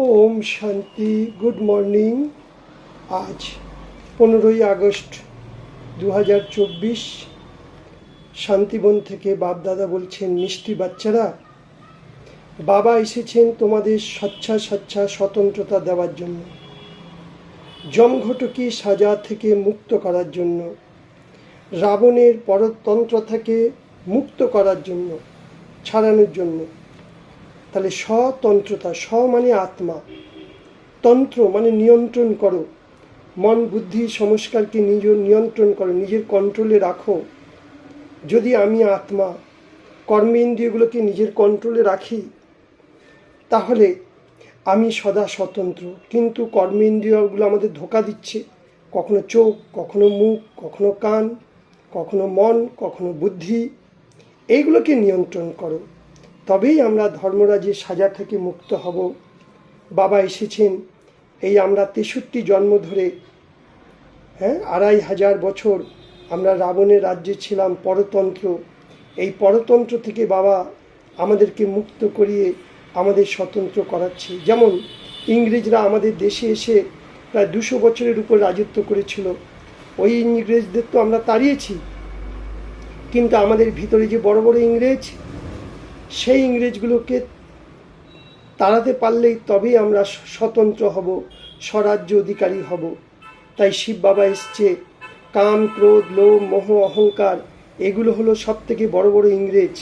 ওম শান্তি। Good morning. আজ 15ই August 2024। Shantivan থেকে বাপদাদা বলছেন, মিষ্টি বাচ্চারা, বাবা এসেছেন তোমাদের স্বচ্ছা স্বতন্ত্রতা দেওয়ার জন্য, জমঘটকি সাজা থেকে মুক্ত করার জন্য, রাবণের পরতন্ত্র থেকে মুক্ত করার জন্য, ছাড়ানোর জন্য। তাহলে স্বতন্ত্রতা, স্ব মানে আত্মা, তন্ত্র মানে নিয়ন্ত্রণ করো, মন বুদ্ধি সংস্কারকে নিয়ন্ত্রণ করো, নিজের কন্ট্রোলে রাখো। যদি আমি আত্মা কর্মেন্দ্রিয়গুলোকে নিজের কন্ট্রোলে রাখি, তাহলে আমি সদা স্বতন্ত্র। কিন্তু কর্মেন্দ্রিয়গুলো আমাদের ধোঁকা দিচ্ছে, কখনো চোখ, কখনো মুখ, কখনো কান, কখনো মন, কখনো বুদ্ধি। এইগুলোকে নিয়ন্ত্রণ করো, তবেই আমরা ধর্মরাজের সাজা থেকে মুক্ত হব। বাবা এসেছেন এই আমরা 63 জন্ম ধরে, 2500 বছর আমরা রাবণের রাজ্যে ছিলাম, পরতন্ত্র। এই পরতন্ত্র থেকে বাবা আমাদেরকে মুক্ত করিয়ে আমাদের স্বতন্ত্র করাচ্ছে। যেমন ইংরেজরা আমাদের দেশে এসে প্রায় 200 বছরের উপর রাজত্ব করেছিল। ওই ইংরেজদের তো আমরা তাড়িয়েছি, কিন্তু আমাদের ভিতরে যে বড় বড় ইংরেজ, সেই ইংরেজগুলোকে তাড়াতে পারলেই তবেই আমরা স্বতন্ত্র হব, স্বরাজ্য অধিকারী হব। তাই শিব বাবা এসছে। কাম, ক্রোধ, লোভ, মোহ, অহংকার, এগুলো হলো সব থেকে বড় বড় ইংরেজ।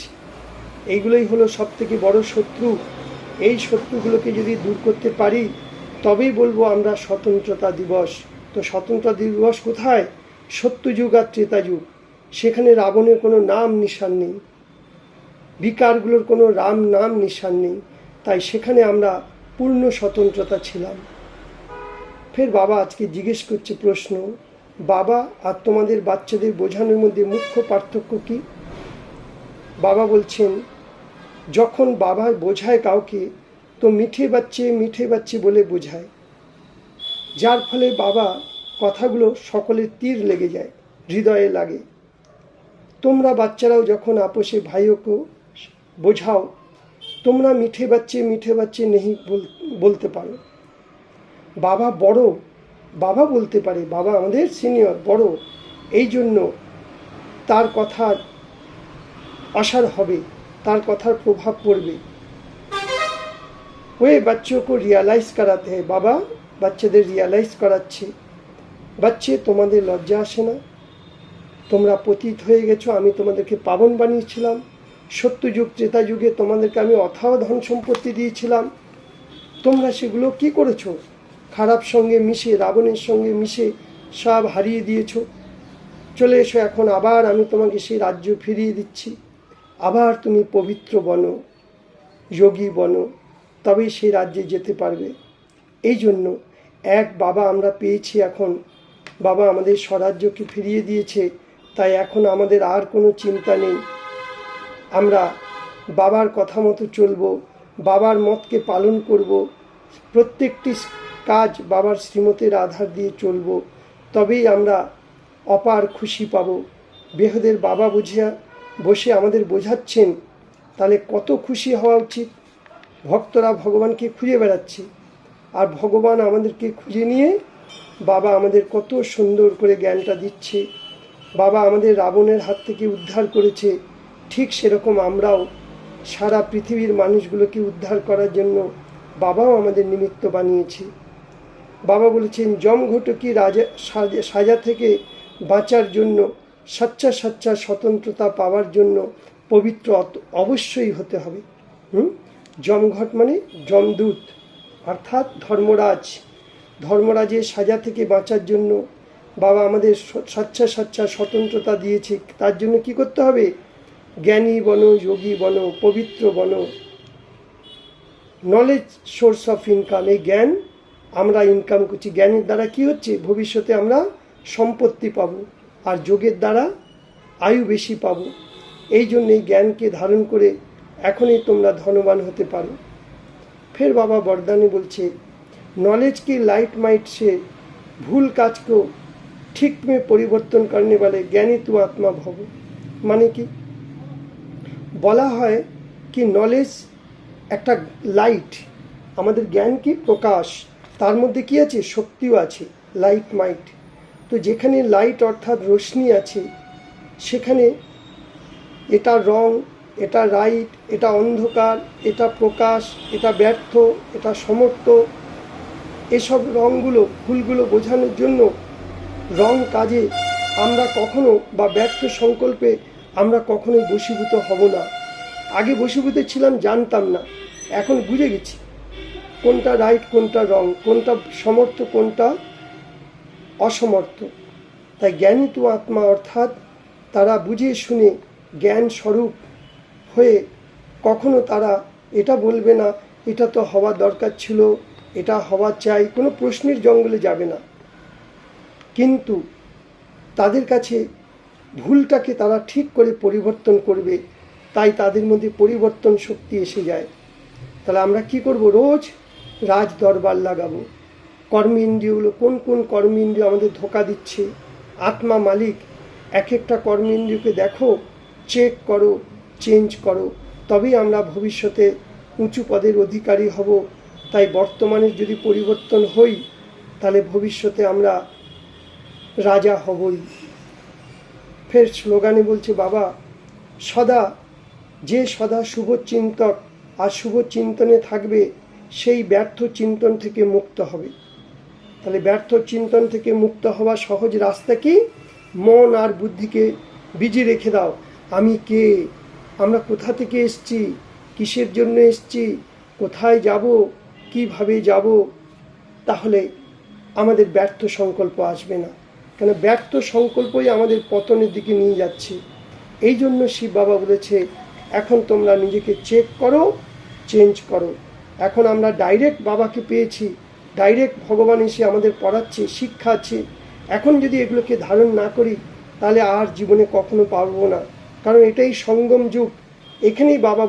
এইগুলোই হলো সব থেকে বড় শত্রু। এই শত্রুগুলোকে যদি দূর করতে পারি, তবেই বলবো আমরা স্বতন্ত্রতা দিবস। তো স্বতন্ত্রতা দিবস কোথায়? সত্যযুগ আর ত্রেতাযুগ। সেখানে রাবণের কোনো নাম নিশান নেই, বিকারগুলোর কোনো নাম নিশান নেই। তাই সেখানে আমরা পূর্ণ স্বতন্ত্রতা ছিলাম। ফের বাবা আজকে জিজ্ঞেস করছে প্রশ্ন, বাবা আর তোমাদের বাচ্চাদের বোঝানোর মধ্যে মুখ্য পার্থক্য কি? বাবা বলছেন, যখন বাবা বোঝায় কাউকে, তো মিঠে বাচ্চে বলে বোঝায়, যার ফলে বাবা কথাগুলো সকলের তীর লেগে যায়, হৃদয়ে লাগে। তোমরা বাচ্চারাও যখন আপোষে ভাইকে বোঝাও, তোমরা মিঠে বাচ্চে নেই বলতে পারো। বাবা বড়, বাবা বলতে পারে, বাবা আমাদের সিনিয়র, বড়। এই জন্য তার কথার আসার হবে, তার কথার প্রভাব পড়বে। ওই বাচ্চাকে রিয়ালাইজ করাতে হয়। বাবা বাচ্চাদের রিয়ালাইজ করাচ্ছে, বাচ্চে তোমাদের লজ্জা আসে না? তোমরা পতিত হয়ে গেছো, আমি তোমাদেরকে পাবন বানিয়েছিলাম। সত্যযুগ ত্রেতাযুগে তোমাদেরকে আমি অথাহ ধন সম্পত্তি দিয়েছিলাম, তোমরা সেগুলো কি করেছো? খারাপ সঙ্গে মিশে, রাবণের সঙ্গে মিশে সব হারিয়ে দিয়েছো। চলে এসো, এখন আবার আমি তোমাকে সেই রাজ্য ফিরিয়ে দিচ্ছি। আবার তুমি পবিত্র বনো, যোগী বনো, তবেই সেই রাজ্যে যেতে পারবে। এই জন্য এক বাবা আমরা পেয়েছি এখন। বাবা আমাদের স্বরাজ্যকে ফিরিয়ে দিয়েছে, তাই এখন আমাদের আর কোনো চিন্তা নেই। আমরা বাবার কথা মতো চলবো, বাবার মতকে পালন করব, প্রত্যেকটি কাজ বাবার শ্রীমতের আধার দিয়ে চলব, তবেই আমরা অপার খুশি পাব। বেহদের বাবা বসে আমাদের বোঝাচ্ছেন, তাহলে কত খুশি হওয়া উচিত। ভক্তরা ভগবানকে খুঁজে বেড়াচ্ছে, আর ভগবান আমাদেরকে খুঁজে নিয়ে বাবা আমাদের কত সুন্দর করে জ্ঞানটা দিচ্ছে। বাবা আমাদের রাবণের হাত থেকে উদ্ধার করেছে, ঠিক সেরকম আমরাও সারা পৃথিবীর মানুষগুলোকে উদ্ধার করার জন্য বাবাও আমাদের নিমিত্ত বানিয়েছে। বাবা বলেছেন, জমঘটকি সাজা থেকে বাঁচার জন্য, সচ্চা স্বতন্ত্রতা পাওয়ার জন্য পবিত্র অবশ্যই হতে হবে। জমঘট মানে যমদূত, অর্থাৎ ধর্মরাজের সাজা থেকে বাঁচার জন্য বাবা আমাদের সচ্চা স্বতন্ত্রতা দিয়েছে। তার জন্য কি করতে হবে? জ্ঞানী বনো, যোগী বনো, পবিত্র বনো। নলেজ সোর্স অফ ইনকাম, এই জ্ঞান আমরা ইনকাম করছি। জ্ঞানের দ্বারা কি হচ্ছে? ভবিষ্যতে আমরা সম্পত্তি পাব, আর যোগের দ্বারা আয়ু বেশি পাব। এই জন্য এই জ্ঞানকে ধারণ করে এখনই তোমরা ধনবান হতে পারো। ফের বাবা বরদানে বলছে, नॉलेज की लाइट माइट से भूल काज को ठीक में परिवर्तन करने वाले ज्ञानी तू आत्मा भव। माने कि বলা হয় কি নলেজ একটা লাইট, আমাদের জ্ঞান কি? প্রকাশ। তার মধ্যে কি আছে? শক্তিও আছে, লাইট মাইট। তো যেখানে লাইট অর্থাৎ রশ্মি আছে, সেখানে এটা রং, এটা রাইট, এটা অন্ধকার, এটা প্রকাশ, এটা ব্যর্থ, এটা সমর্থ, এসব রঙগুলো, ভুলগুলো বোঝানোর জন্য রং কাজে আমরা কখনো বা ব্যর্থ সংকল্পে আমরা কখনোই বশীভূত হব না। আগে বশীভূত ছিলাম, জানতাম না, এখন বুঝে গেছি কোনটা রাইট, কোনটা রং, কোনটা সমর্থ, কোনটা অসমর্থ। তাই জ্ঞানী তো আত্মা অর্থাৎ তারা বুঝে শুনে জ্ঞান স্বরূপ হয়ে কখনো তারা এটা বলবে না এটা তো হওয়া দরকার ছিল, এটা হওয়া চাই, কোনো প্রশ্নের জঙ্গলে যাবে না। কিন্তু তাদের কাছে ভুলটাকে তারা ঠিক করে পরিবর্তন করবে, তাই তাদের মধ্যে পরিবর্তন শক্তি এসে যায়। তাহলে আমরা কি করব? রোজ রাজ দরবার লাগাবো। কর্মেন্দ্রিয়গুলো, কোন কোন কর্মেন্দ্রিয় আমাদের ধোঁকা দিচ্ছে, আত্মা মালিক। এক একটা কর্মেন্দ্রিয়কে দেখো, চেক করো, চেঞ্জ করো, তবেই আমরা ভবিষ্যতে উঁচু পদের অধিকারী হব। তাই বর্তমানে যদি পরিবর্তন হই, তাহলে ভবিষ্যতে আমরা রাজা হবই। ফের স্লোগানে বলছে বাবা, যে সদা শুভ চিন্তক আর শুভ চিন্তনে থাকবে, সেই ব্যর্থ চিন্তন থেকে মুক্ত হবে। তাহলে ব্যর্থ চিন্তন থেকে মুক্ত হওয়া সহজ রাস্তা কি? মন আর বুদ্ধিকে বিজি রেখে দাও। আমি কে? আমরা কোথা থেকে এসছি? কিসের জন্য এসছি? কোথায় যাব? কিভাবে যাব? তাহলে আমাদের ব্যর্থ সংকল্প আসবে না। কেন? ব্যর্থ সংকল্পই আমাদের পতনের দিকে নিয়ে যাচ্ছে। এই জন্য শিব বাবা বলেছে, এখন তোমরা নিজেকে চেক করো, চেঞ্জ করো। এখন আমরা ডাইরেক্ট বাবাকে পেয়েছি, ডাইরেক্ট ভগবান এসে আমাদের পড়াচ্ছে, শিক্ষাচ্ছে। এখন যদি এগুলোকে ধারণ না করি, তাহলে আর জীবনে কখনো পারবো না। কারণ এটাই সঙ্গম যুগ। এখানেই বাবা